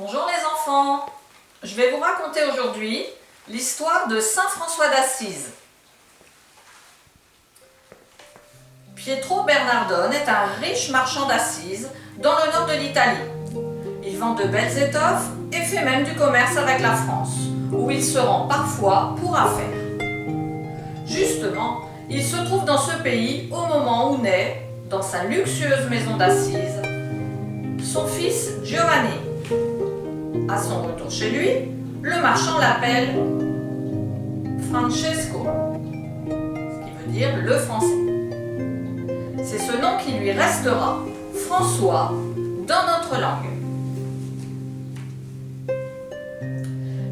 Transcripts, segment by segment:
Bonjour les enfants, je vais vous raconter aujourd'hui l'histoire de Saint François d'Assise. Pietro Bernardone est un riche marchand d'Assise dans le nord de l'Italie. Il vend de belles étoffes et fait même du commerce avec la France, où il se rend parfois pour affaires. Justement, il se trouve dans ce pays au moment où naît, dans sa luxueuse maison d'Assise, son fils Giovanni. À son retour chez lui, le marchand l'appelle Francesco, ce qui veut dire le français. C'est ce nom qui lui restera, François, dans notre langue.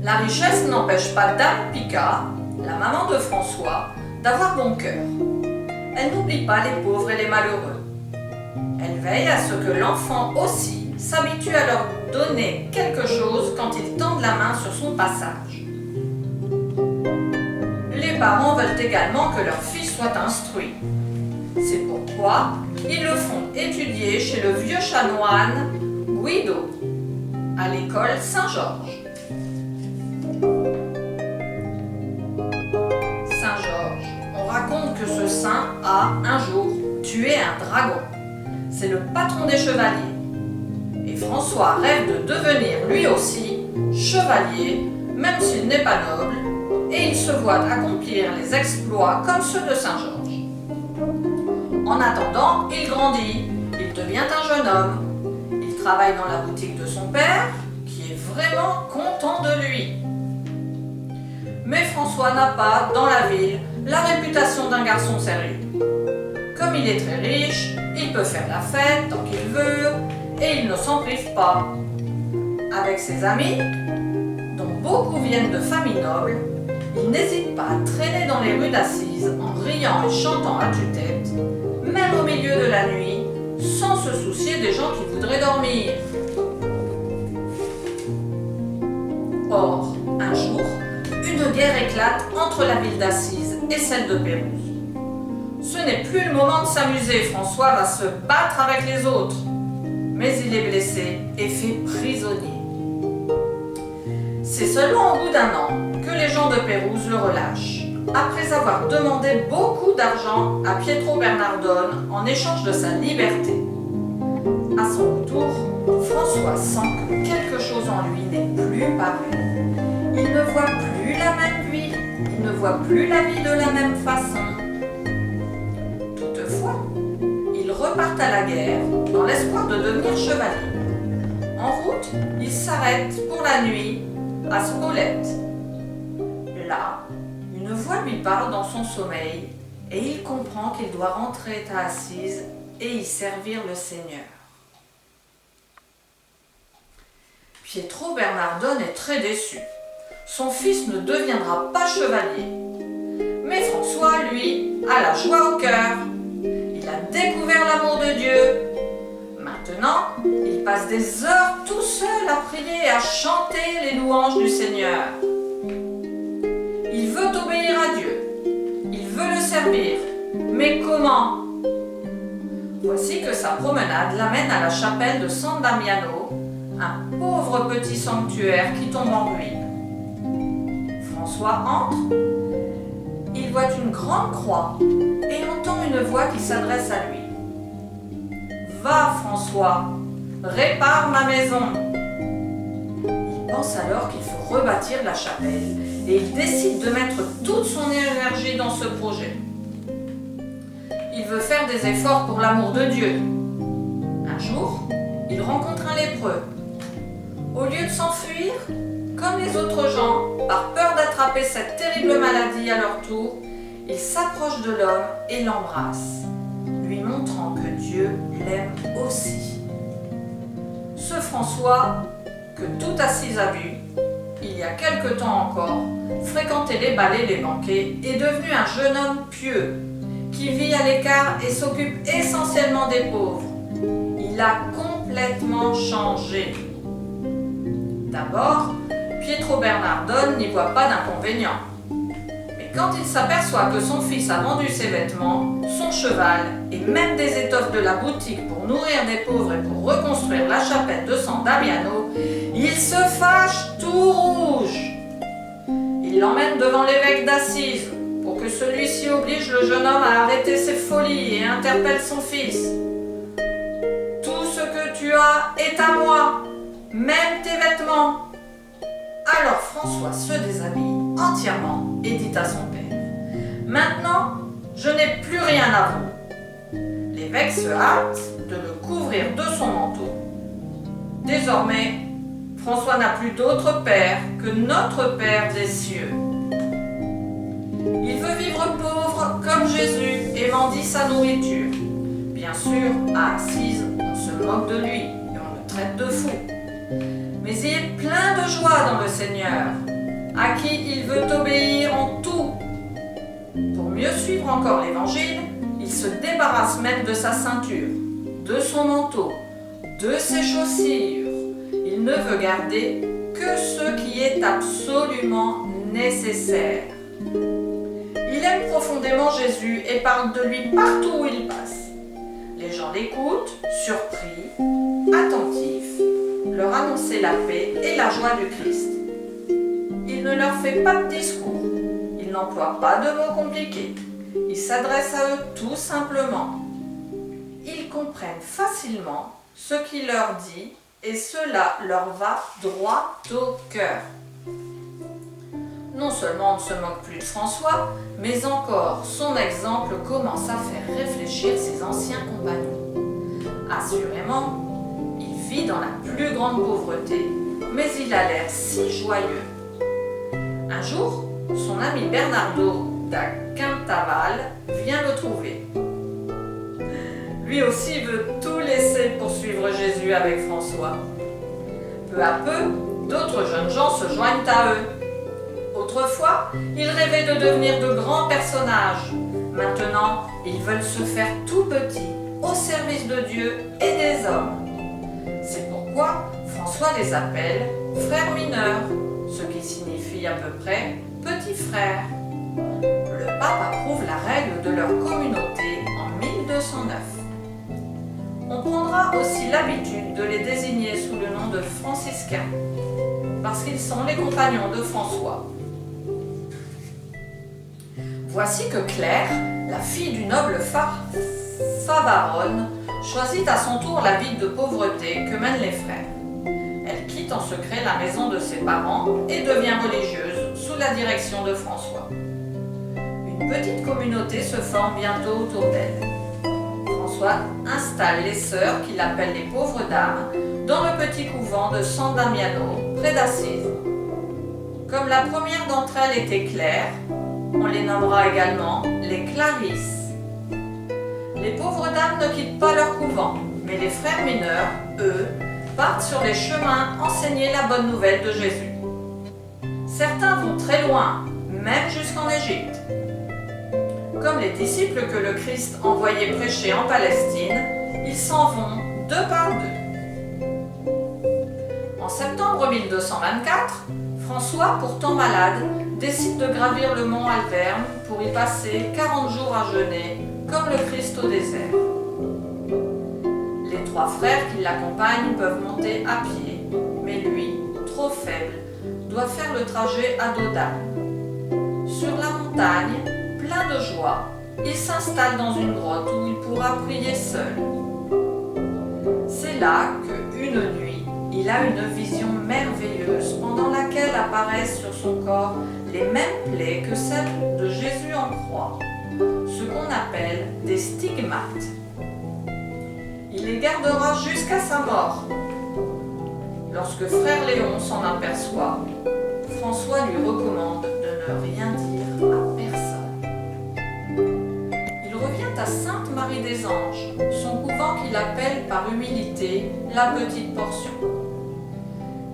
La richesse n'empêche pas Dame Pica, la maman de François, d'avoir bon cœur. Elle n'oublie pas les pauvres et les malheureux. Elle veille à ce que l'enfant aussi s'habitue à leur donner quelque chose quand ils tendent la main sur son passage. Les parents veulent également que leur fils soit instruit. C'est pourquoi ils le font étudier chez le vieux chanoine Guido, à l'école Saint-Georges. Saint-Georges, on raconte que ce saint a, un jour, tué un dragon. C'est le patron des chevaliers. Et François rêve de devenir lui aussi chevalier, même s'il n'est pas noble, et il se voit accomplir les exploits comme ceux de Saint-Georges. En attendant, il grandit, il devient un jeune homme. Il travaille dans la boutique de son père, qui est vraiment content de lui. Mais François n'a pas, dans la ville, la réputation d'un garçon sérieux. Comme il est très riche, il peut faire la fête tant qu'il veut, et il ne s'en prive pas. Avec ses amis, dont beaucoup viennent de familles nobles, il n'hésite pas à traîner dans les rues d'Assise en riant et chantant à tue-tête, même au milieu de la nuit, sans se soucier des gens qui voudraient dormir. Or, un jour, une guerre éclate entre la ville d'Assise et celle de Pérouse. Ce n'est plus le moment de s'amuser, François va se battre avec les autres. Mais il est blessé et fait prisonnier. C'est seulement au bout d'un an que les gens de Pérouse le relâchent, après avoir demandé beaucoup d'argent à Pietro Bernardone en échange de sa liberté. À son retour, François sent que quelque chose en lui n'est plus pareil. Il ne voit plus la même vie, il ne voit plus la vie de la même façon. Toutefois, il repart à la guerre dans l'espoir de devenir chevalier. En route, il s'arrête pour la nuit à Spolète. Là, une voix lui parle dans son sommeil et il comprend qu'il doit rentrer à Assise et y servir le Seigneur. Pietro Bernardone est très déçu. Son fils ne deviendra pas chevalier. Mais François, lui, a la joie au cœur. Il a découvert l'amour de Dieu. Maintenant, il passe des heures tout seul à prier et à chanter les louanges du Seigneur. Il veut obéir à Dieu. Il veut le servir. Mais comment? Voici que sa promenade l'amène à la chapelle de San Damiano, un pauvre petit sanctuaire qui tombe en ruine. François entre. Il voit une grande croix et entend une voix qui s'adresse à lui. « Va, François, répare ma maison !» Il pense alors qu'il faut rebâtir la chapelle et il décide de mettre toute son énergie dans ce projet. Il veut faire des efforts pour l'amour de Dieu. Un jour, il rencontre un lépreux. Au lieu de s'enfuir, comme les autres gens, par peur d'attraper cette terrible maladie à leur tour, il s'approche de l'homme et l'embrasse, lui montrant que Dieu l'aime aussi. Ce François, que tout Assise a vu, il y a quelque temps encore, fréquentait les bals et les banquets, est devenu un jeune homme pieux, qui vit à l'écart et s'occupe essentiellement des pauvres. Il a complètement changé. D'abord, Pietro Bernardone n'y voit pas d'inconvénient. Mais quand il s'aperçoit que son fils a vendu ses vêtements, son cheval et même des étoffes de la boutique pour nourrir des pauvres et pour reconstruire la chapelle de San Damiano, il se fâche tout rouge. Il l'emmène devant l'évêque d'Assise pour que celui-ci oblige le jeune homme à arrêter ses folies et interpelle son fils. Tout ce que tu as est à moi, même tes vêtements. Alors François se déshabille entièrement et dit à son père: Maintenant, je n'ai plus rien à vous. L'évêque se hâte de le couvrir de son manteau. Désormais, François n'a plus d'autre père que notre Père des cieux. Il veut vivre pauvre comme Jésus et mendie sa nourriture. Bien sûr, à Assise, on se moque de lui et on le traite de fou. Mais il est plein de joie dans le Seigneur, à qui il veut obéir en tout. Pour mieux suivre encore l'Évangile, il se débarrasse même de sa ceinture, de son manteau, de ses chaussures. Il ne veut garder que ce qui est absolument nécessaire. Il aime profondément Jésus et parle de lui partout où il passe. Les gens l'écoutent, surpris, attentifs, leur annoncer la paix et la joie du Christ. Il ne leur fait pas de discours, il n'emploie pas de mots compliqués, il s'adresse à eux tout simplement. Ils comprennent facilement ce qu'il leur dit et cela leur va droit au cœur. Non seulement on ne se moque plus de François, mais encore son exemple commence à faire réfléchir ses anciens compagnons. Assurément, il vit dans la plus grande pauvreté, mais il a l'air si joyeux. Un jour, son ami Bernardo da Quintaval vient le trouver. Lui aussi veut tout laisser pour suivre Jésus avec François. Peu à peu, d'autres jeunes gens se joignent à eux. Autrefois, ils rêvaient de devenir de grands personnages. Maintenant, ils veulent se faire tout petits, au service de Dieu et des hommes. C'est pourquoi François les appelle frères mineurs, ce qui signifie à peu près petits frères. Le pape approuve la règle de leur communauté en 1209. On prendra aussi l'habitude de les désigner sous le nom de franciscains, parce qu'ils sont les compagnons de François. Voici que Claire, la fille du noble Favaronne, choisit à son tour la vie de pauvreté que mènent les frères. Elle quitte en secret la maison de ses parents et devient religieuse sous la direction de François. Une petite communauté se forme bientôt autour d'elle. François installe les sœurs qu'il appelle les pauvres dames dans le petit couvent de San Damiano, près d'Assise. Comme la première d'entre elles était Claire, on les nommera également les Clarisses. Les pauvres dames ne quittent pas leur couvent, mais les frères mineurs, eux, partent sur les chemins enseigner la bonne nouvelle de Jésus. Certains vont très loin, même jusqu'en Égypte. Comme les disciples que le Christ envoyait prêcher en Palestine, ils s'en vont deux par deux. En septembre 1224, François, pourtant malade, décide de gravir le mont Alverne pour y passer 40 jours à jeûner, comme le Christ au désert. Les trois frères qui l'accompagnent peuvent monter à pied, mais lui, trop faible, doit faire le trajet à dos d'âne. Sur la montagne, plein de joie, il s'installe dans une grotte où il pourra prier seul. C'est là que, une nuit, il a une vision merveilleuse pendant laquelle apparaissent sur son corps les mêmes plaies que celles de Jésus en croix, ce qu'on appelle des stigmates. Il les gardera jusqu'à sa mort. Lorsque frère Léon s'en aperçoit, François lui recommande de ne rien dire à personne. Il revient à Sainte-Marie des Anges, son couvent qu'il appelle par humilité la petite portion.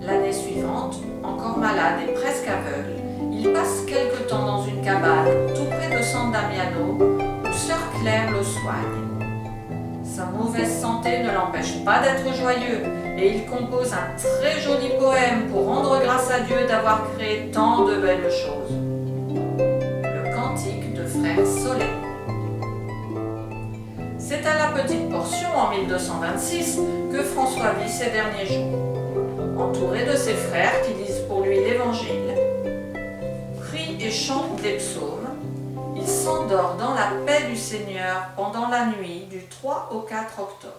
L'année suivante, encore malade et presque aveugle, il passe quelque temps dans une cabane tout près de San Damiano où sœur Claire le soigne. Sa mauvaise santé ne l'empêche pas d'être joyeux et il compose un très joli poème pour rendre grâce à Dieu d'avoir créé tant de belles choses. Le cantique de Frère Soleil. C'est à la petite portion en 1226 que François vit ses derniers jours. entouré de ses frères qui lisent pour lui l'Évangile, prie et chante des psaumes. Il s'endort dans la paix du Seigneur pendant la nuit du 3 au 4 octobre.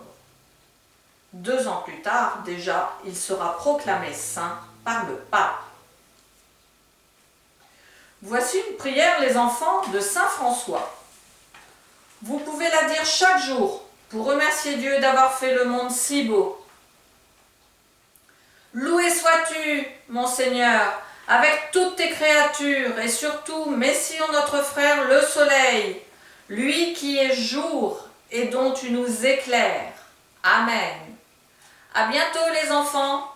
2 ans plus tard, déjà, il sera proclamé saint par le pape. Voici une prière, les enfants, de saint François. Vous pouvez la dire chaque jour pour remercier Dieu d'avoir fait le monde si beau. Loué sois-tu, mon Seigneur, avec toutes tes créatures, et surtout Mession notre frère le soleil, lui qui est jour et dont tu nous éclaires. Amen. À bientôt les enfants.